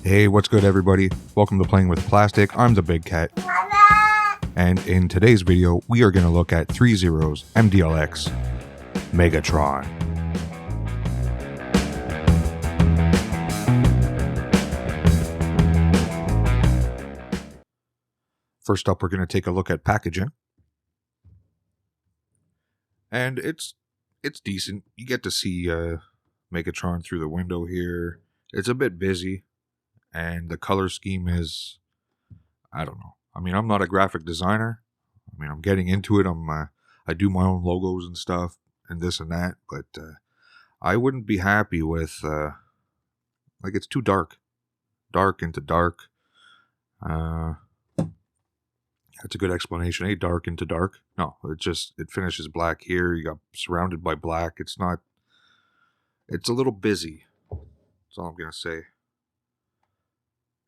Hey, what's good, everybody? Welcome to Playing with Plastic. I'm the Big Cat. And in today's video, we are going to look at 3Zero's MDLX Megatron. First up, we're going to take a look at packaging. And it's decent. You get to see Megatron through the window here. It's a bit busy. And the color scheme is, I don't know. I mean, I'm not a graphic designer. I mean, I'm getting into it. I do my own logos and stuff and this and that. But I wouldn't be happy with, like, it's too dark. Dark into dark. That's a good explanation. Dark into dark. No, it finishes black here. You got surrounded by black. It's a little busy. That's all I'm going to say.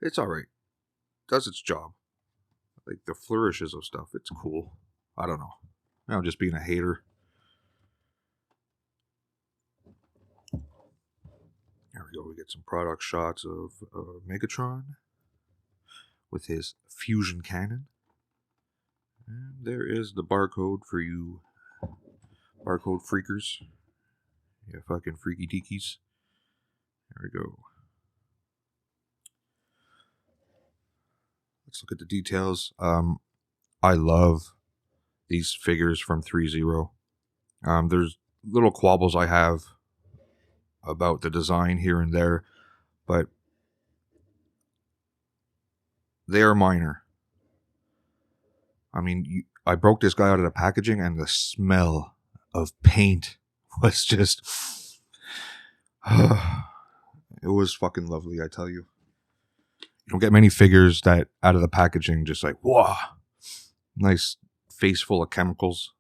It's alright. Does its job. Like the flourishes of stuff. It's cool. I don't know. I'm just being a hater. There we go. We get some product shots of Megatron with his fusion cannon. And there is the barcode for you barcode freakers. You fucking freaky deakies. There we go. Let's look at the details. I love these figures from 3Zero. There's little quabbles I have about the design here and there, but they are minor. I mean, I broke this guy out of the packaging, and the smell of paint was just... it was fucking lovely, I tell you. You don't get many figures that out of the packaging just like, whoa, nice face full of chemicals.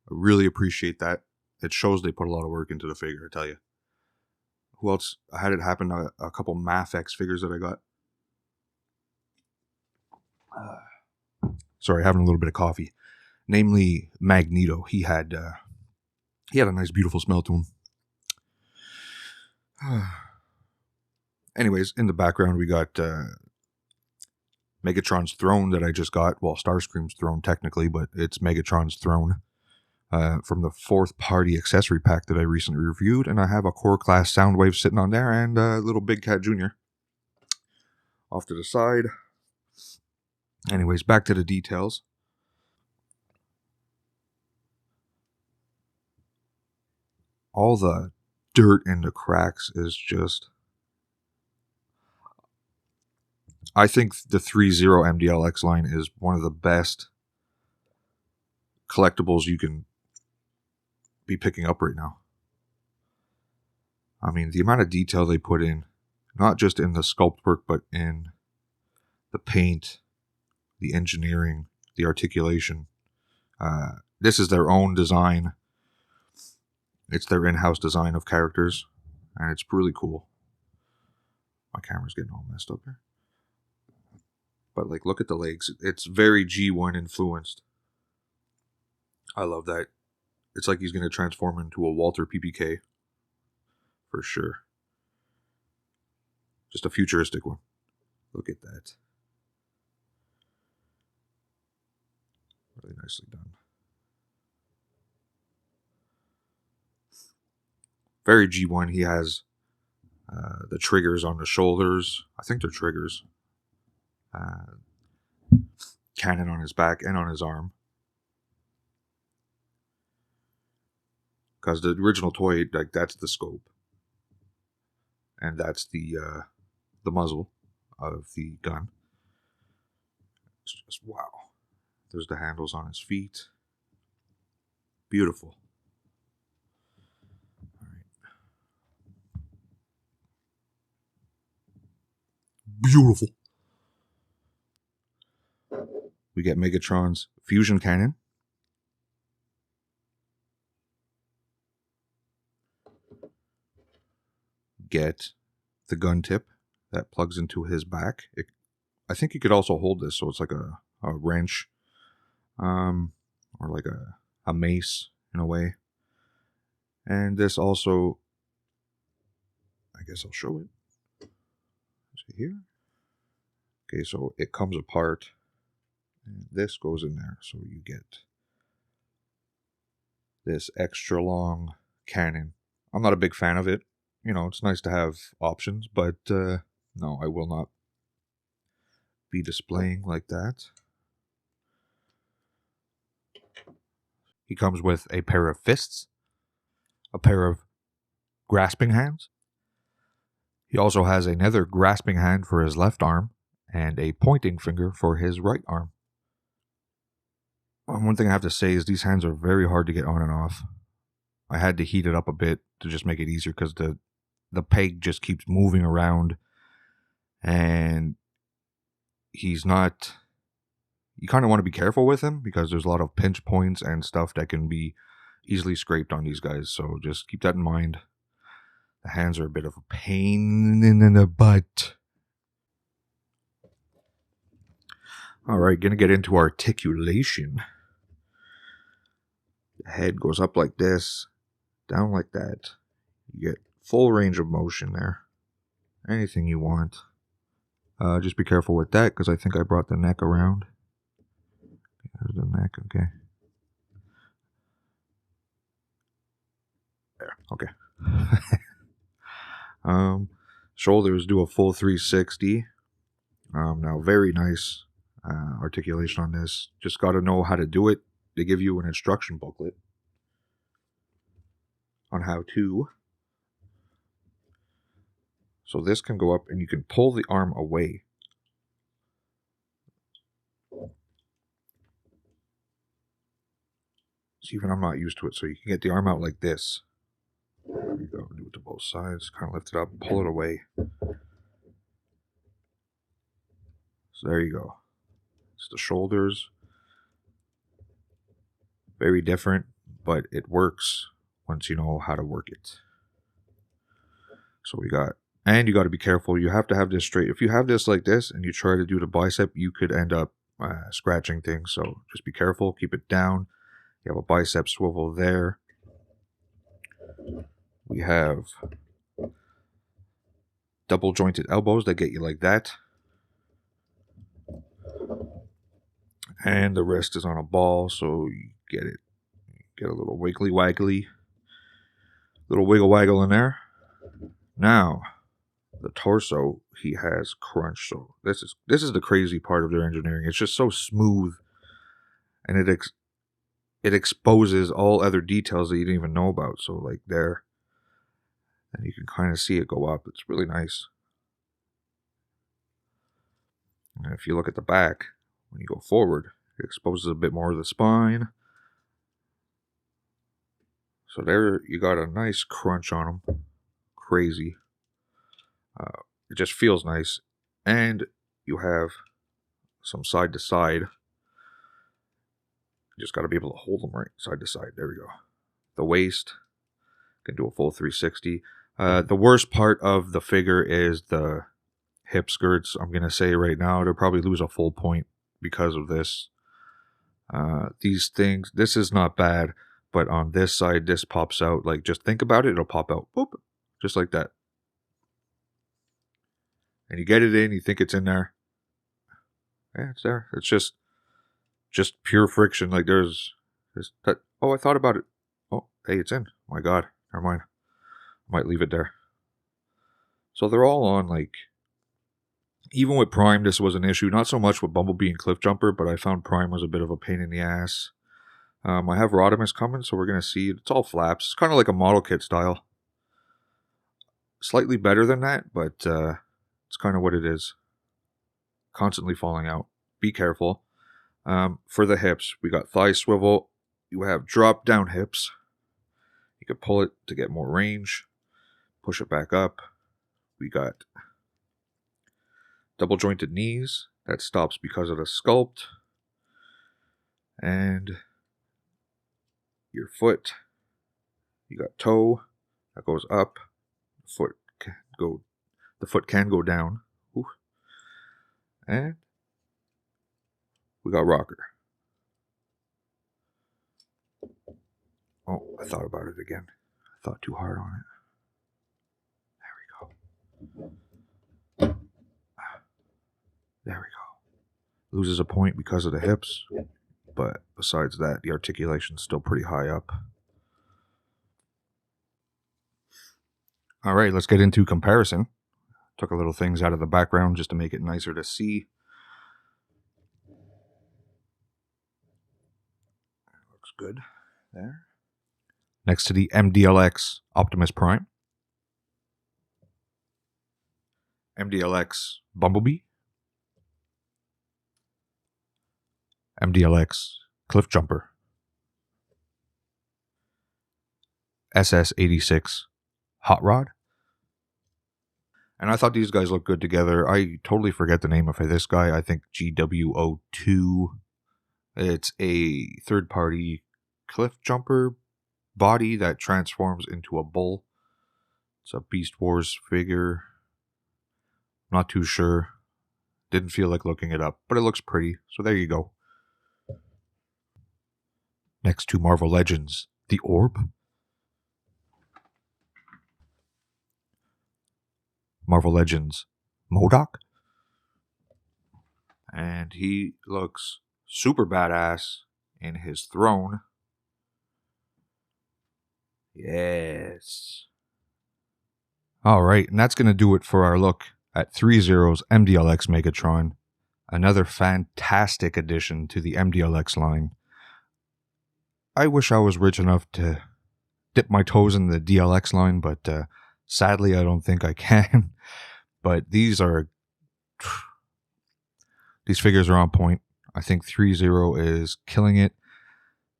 I really appreciate that. It shows they put a lot of work into the figure, I tell you. Who else? I had it happen to a couple Mafex figures that I got. Sorry, having a little bit of coffee. Namely, Magneto. He had a nice, beautiful smell to him. Anyways, in the background, we got Megatron's throne that I just got. Well, Starscream's throne, technically, but it's Megatron's throne from the fourth party accessory pack that I recently reviewed. And I have a core class Soundwave sitting on there and a little Big Cat Jr. off to the side. Anyways, back to the details. All the dirt in the cracks is just... I think the 3Zero MDLX line is one of the best collectibles you can be picking up right now. I mean, the amount of detail they put in, not just in the sculpt work, but in the paint, the engineering, the articulation. This is their own design. It's their in-house design of characters, and it's really cool. My camera's getting all messed up here. But, like, look at the legs. It's very G1 influenced. I love that. It's like he's going to transform into a Walter PPK. For sure. Just a futuristic one. Look at that. Really nicely done. Very G1. He has the triggers on the shoulders. I think they're triggers. Cannon on his back and on his arm. Because the original toy, like, that's the scope. And that's the muzzle of the gun. It's just wow. There's the handles on his feet. Beautiful. All right. Beautiful. We get Megatron's fusion cannon. Get the gun tip that plugs into his back. I think you could also hold this, so it's like a wrench, or like a mace in a way. And this also, I guess I'll show it. Is it here? Okay, so it comes apart. And this goes in there. So you get this extra long cannon. I'm not a big fan of it. You know, it's nice to have options, but no, I will not be displaying like that. He comes with a pair of fists, a pair of grasping hands. He also has another grasping hand for his left arm and a pointing finger for his right arm. One thing I have to say is these hands are very hard to get on and off. I had to heat it up a bit to just make it easier because the peg just keeps moving around and he's not... You kind of want to be careful with him because there's a lot of pinch points and stuff that can be easily scraped on these guys. So just keep that in mind. The hands are a bit of a pain in the butt. Alright, gonna get into articulation. The head goes up like this, down like that. You get full range of motion there. Anything you want. Just be careful with that because I think I brought the neck around. There's the neck, okay. There, okay. Shoulders do a full 360. Now, very nice articulation on this. Just got to know how to do it. They give you an instruction booklet on how to. So this can go up and you can pull the arm away. See, even I'm not used to it. So you can get the arm out like this. There you go. Do it to both sides. Kind of lift it up, pull it away. So there you go. It's the shoulders. Very different, but it works once you know how to work it. So we got, and you got to be careful. You have to have this straight. If you have this like this and you try to do the bicep, you could end up scratching things. So just be careful. Keep it down. You have a bicep swivel there. We have double jointed elbows that get you like that. And the wrist is on a ball, so you get it. Get a little wiggly waggly. Little wiggle waggle in there. Now, the torso, he has crunch. So this is the crazy part of their engineering. It's just so smooth. And it exposes all other details that you didn't even know about. So like there. And you can kind of see it go up. It's really nice. And if you look at the back, when you go forward, it exposes a bit more of the spine. So there you got a nice crunch on them. Crazy. It just feels nice. And you have some side to side. You just got to be able to hold them right side to side. There we go. The waist can do a full 360. The worst part of the figure is the hip skirts. I'm going to say right now, they'll probably lose a full point because of this. These things, this is not bad, but on this side, this pops out. Like, just think about it, it'll pop out. Boop, just like that. And you get it in, you think it's in there. Yeah, it's there. It's just pure friction. Like, there's that. Oh, I thought about it. Oh, hey, it's in. My God, never mind. I might leave it there. So they're all on, like, even with Prime, this was an issue. Not so much with Bumblebee and Cliff Jumper, but I found Prime was a bit of a pain in the ass. I have Rodimus coming, so we're going to see. It's all flaps. It's kind of like a model kit style. Slightly better than that, but it's kind of what it is. Constantly falling out. Be careful. For the hips, we got thigh swivel. You have drop down hips. You can pull it to get more range. Push it back up. We got double jointed knees. That stops because of the sculpt. And your foot. You got toe. That goes up. The foot can go down. Ooh. And we got rocker. Oh, I thought about it again. I thought too hard on it. There we go. Loses a point because of the hips, but besides that, the articulation's still pretty high up. All right, let's get into comparison. Took a little things out of the background just to make it nicer to see. Looks good there. Next to the MDLX Optimus Prime. MDLX Bumblebee. MDLX Cliff Jumper. SS86 Hot Rod. And I thought these guys looked good together. I totally forget the name of this guy. I think GW02. It's a third-party cliff jumper body that transforms into a bull. It's a Beast Wars figure. Not too sure. Didn't feel like looking it up, but it looks pretty. So there you go. Next to Marvel Legends, the Orb. Marvel Legends, MODOK. And he looks super badass in his throne. Yes. All right, and that's going to do it for our look at 3-Zero's MDLX Megatron. Another fantastic addition to the MDLX line. I wish I was rich enough to dip my toes in the DLX line, but sadly I don't think I can. But these figures are on point. I think 3-Zero is killing it.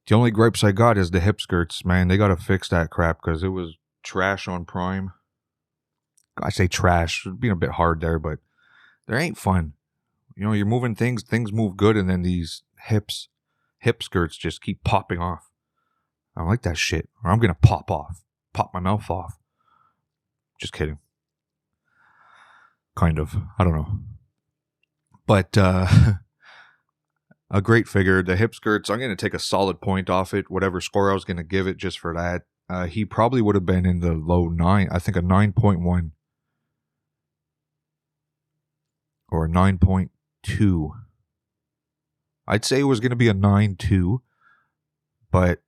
The only gripes I got is the hip skirts, man. They got to fix that crap because it was trash on Prime. I say trash, being a bit hard there, but they ain't fun. You know, you're moving things move good, and then these hip skirts just keep popping off. I don't like that shit, or I'm going to pop my mouth off. Just kidding. Kind of. I don't know. But, a great figure. The hip skirts, I'm going to take a solid point off it. Whatever score I was going to give it just for that. He probably would have been in the low 9. I think a 9.1. Or a 9.2. I'd say it was going to be a 9.2. But,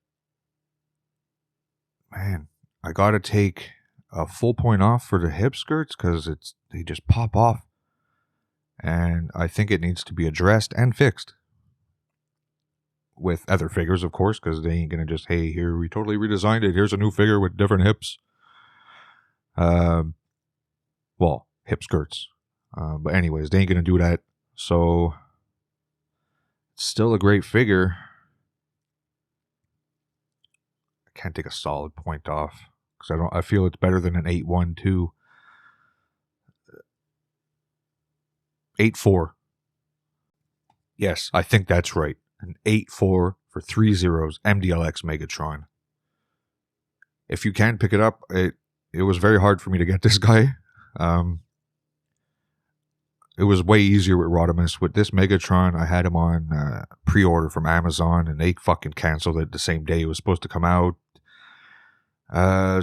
man, I got to take a full point off for the hip skirts because they just pop off. And I think it needs to be addressed and fixed. With other figures, of course, because they ain't going to just, hey, here, we totally redesigned it. Here's a new figure with different hips. Well, hip skirts. But anyways, they ain't going to do that. So, it's still a great figure. I can't take a solid point off. Because I feel it's better than an 8.1 too. 8.4. Yes, I think that's right. An 8.4 for 3-Zero's MDLX Megatron. If you can pick it up, it was very hard for me to get this guy. It was way easier with Rodimus. With this Megatron, I had him on pre-order from Amazon, and they fucking canceled it the same day it was supposed to come out.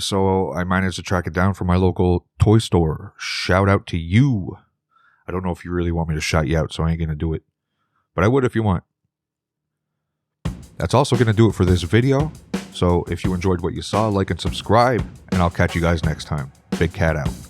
So I managed to track it down from my local toy store. Shout out to you. I don't know if you really want me to shout you out, so I ain't going to do it. But I would if you want. That's also going to do it for this video. So if you enjoyed what you saw, like and subscribe, and I'll catch you guys next time. Big Cat out.